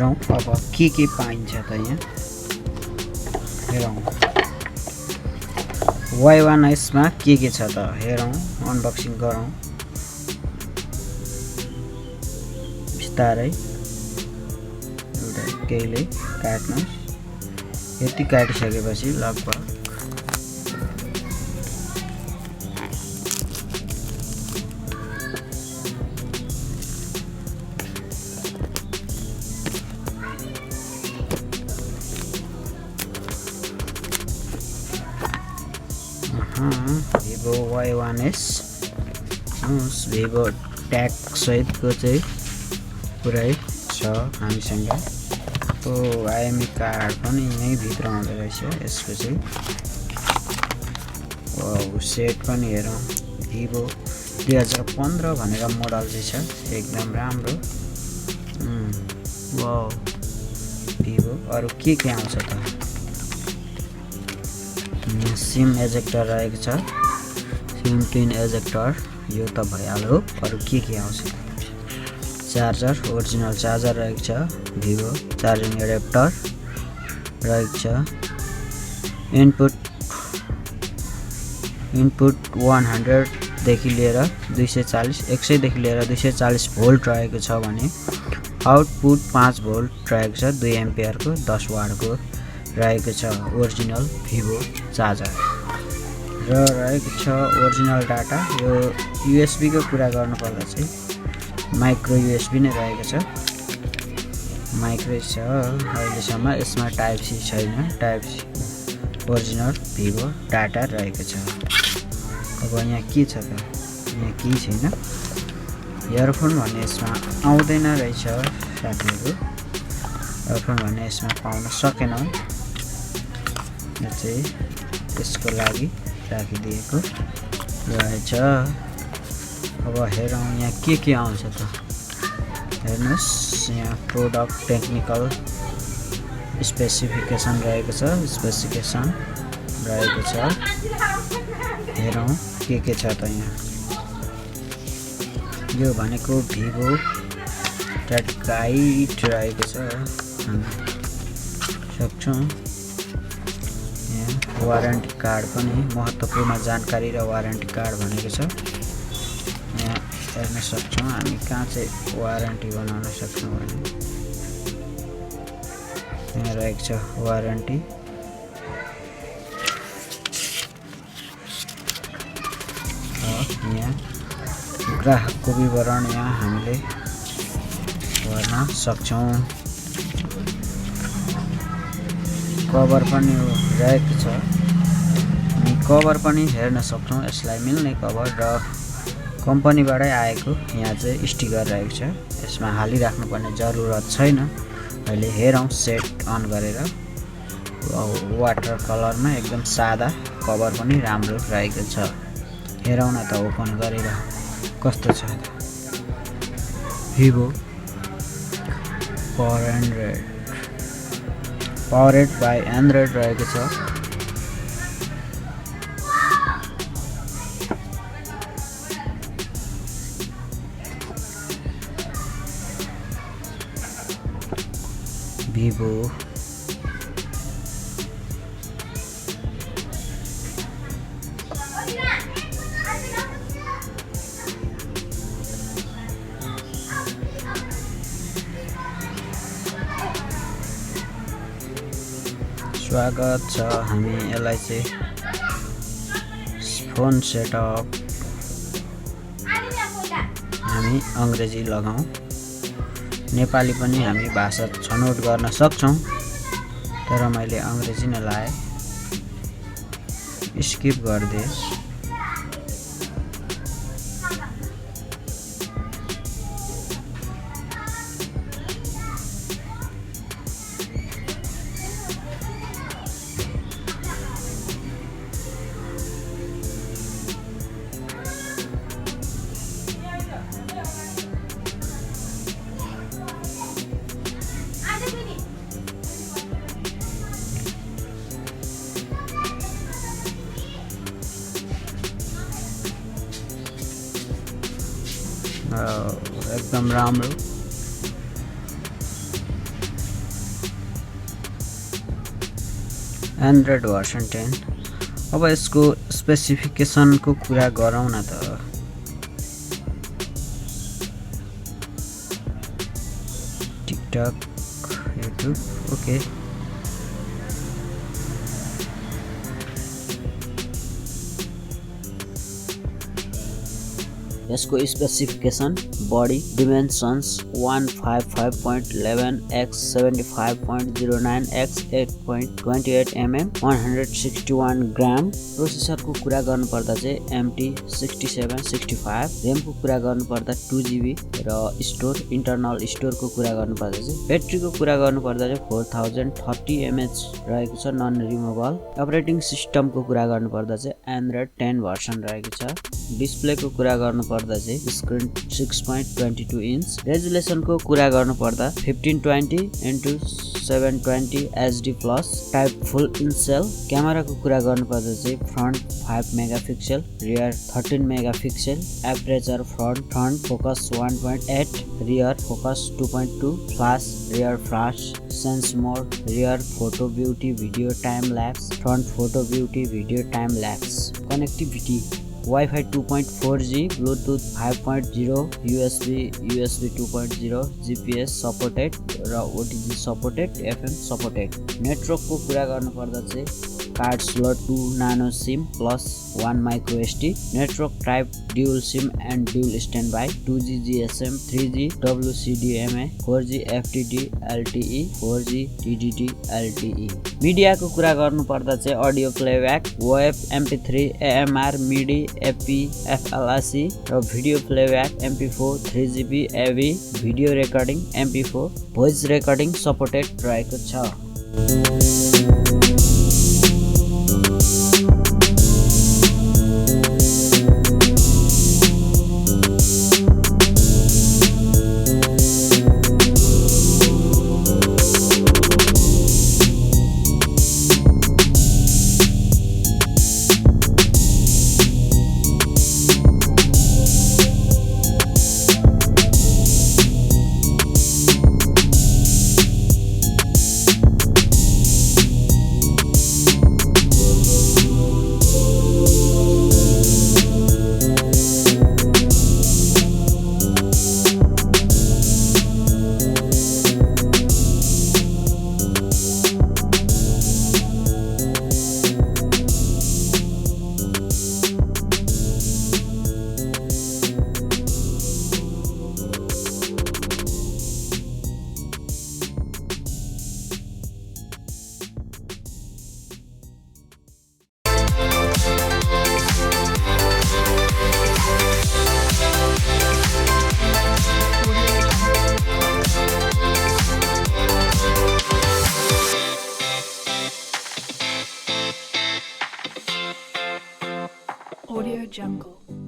हेरौँ अब के पाइन्छ त यहाँ हेरौँ Y1s मा के छ त हेरौँ अनबक्सिङ गरौँ बिस्तारै एउटा केहीले काट्नुस् यति काटिसकेपछि लगभग Vivo Y1s Vivo ट्याग सहितको चाहिँ पुरै छ हामीसँग आइएमई कार्ड पनि यहीँ भित्र हुँदो रहेछ यसको चाहिँ सेट पनि हेरौँ Vivo 2015 भनेर मोडल चाहिँ छ एकदम राम्रो वाउ Vivo अरु के आउँछ त सिम एजेक्टर रहेको छ सिम पिन एजेक्टर यो त भइहाल्यो अरु के आउँछ चार्जर ओरिजिनल चार्जर रहेको छ Vivo चार्जिङ एडाप्टर रहेको छ इनपुट 100 देखि लिएर 240 100 देखि लिएर 240 भोल्ट रहेको छ भने आउटपुट 5 भोल्ट रहेको छ 2 एम्पियर को 10 वाट को रहेको छ ओरिजिनल Vivo चार्जर र रहेको छ ओरिजिनल डाटा यो USB को कुरा गर्नु पर्दा चाहिँ माइक्रो USB नै रहेको छ माइक्रो छ अहिलेसम्म यसमा टाइप सी छैन type C original Vivo data रहेको छ अब यहाँ के छ त यहाँ के छैन इयरफोन भन्ने यसमा आउँदैन रहेछ साथीहरु इयरफोन भन्ने यसमा पाउन सकेनौं यो चाहिँ त्यसको लागि राखिदिएको रहेछ अब हेरौँ यहाँ के आउँछ त हेर्नुस् यहाँ प्रोडक्ट टेक्निकल स्पेसिफिकेसन रहेको छ स्पेसिफिकेसन रहेको छ हेरौँ के छ त यहाँ यो भनेको Vivo ट्याग गाइड रहेको छ सक्छौं यहाँ वारेन्टी कार्ड पनि महत्त्वपूर्ण जानकारी र वारेन्टी कार्ड भनेको छ यहाँ हेर्न सक्छौं हामी कहाँ चाहिँ वारेन्टी बनाउन सक्छौं भने यहाँ रहेको छ वारेन्टी यहाँ ग्राहकको विवरण यहाँ हामीले गर्न सक्छौं कभर पनि रहेको छ अनि कभर पनि हेर्न सक्छौं यसलाई मिल्ने कभर र कम्पनीबाटै आएको यहाँ चाहिँ स्टिकर रहेको छ यसमा हालिराख्नु पर्ने जरुरत छैन अहिले हेरौं सेट अन गरेर वाटर कलरमा एकदम सादा कभर पनि राम्रो रहेको छ हेरौं न त ओपन गरेर कस्तो छ Vivo powered by Android रहेको छ Vivo स्वागत छ हामी यसलाई चाहिँ फोन सेटअप हामी अंग्रेजी लगाऊ नेपाली पनि हामी भाषा छनौट गर्न सक्छौं तर मैले अंग्रेजी नै लाए स्किप गर्दै एकदम राम्रो एन्ड्रोइड भर्सन 10। अब यसको स्पेसिफिकेसनको कुरा गरौँ न त। TikTok, YouTube, okay. यसको specification body dimensions 155.11 x 75.09 x 8.28 mm 161 gram. प्रोसेसरको कुरा गर्नुपर्दा चाहिँ MT6765। र्यामको कुरा गर्नुपर्दा 2GB र स्टोर इन्टरनल स्टोरको कुरा गर्नुपर्दा चाहिँ ब्याट्रीको कुरा गर्नुपर्दा चाहिँ 4030 mAh रहेको छ, नन रिमुभल। अपरेटिङ सिस्टमको कुरा गर्नुपर्दा चाहिँ एन्ड्रोइड 10 भर्सन रहेको छ। डिस्प्लेको कुरा गर्नुपर्दा चाहिँ स्क्रिन 6.22 इन्च। रेजुलेसनको कुरा गर्नुपर्दा 1520x720 HD plus type full incell. क्यामेराको कुरा गर्नुपर्दा चाहिँ front 5 megapixel, rear 13 megapixel. Aperture front focus 1.8, rear focus 2.2, flash rear flash, scene mode, rear photo beauty video time lapse, front photo beauty video time lapse. Connectivity Wi-Fi 2.4G, Bluetooth 5.0, USB 2.0, GPS supported र OTG supported, FM supported. नेटवर्कको कुरा गर्नुपर्दा चाहिँ card slot 2 nano SIM plus 1 micro SD। Network type dual SIM and dual stand by, 2G GSM, 3G WCDMA, 4G FDD LTE, 4G TDD LTE। मिडियाको कुरा गर्नुपर्दा चाहिँ audio playback, WAV, MP3, AMR, MIDI, AP, FLAC र video playback MP4, 3GB AV, video recording MP4, voice recording supported रहेको छ। Audio Jungle.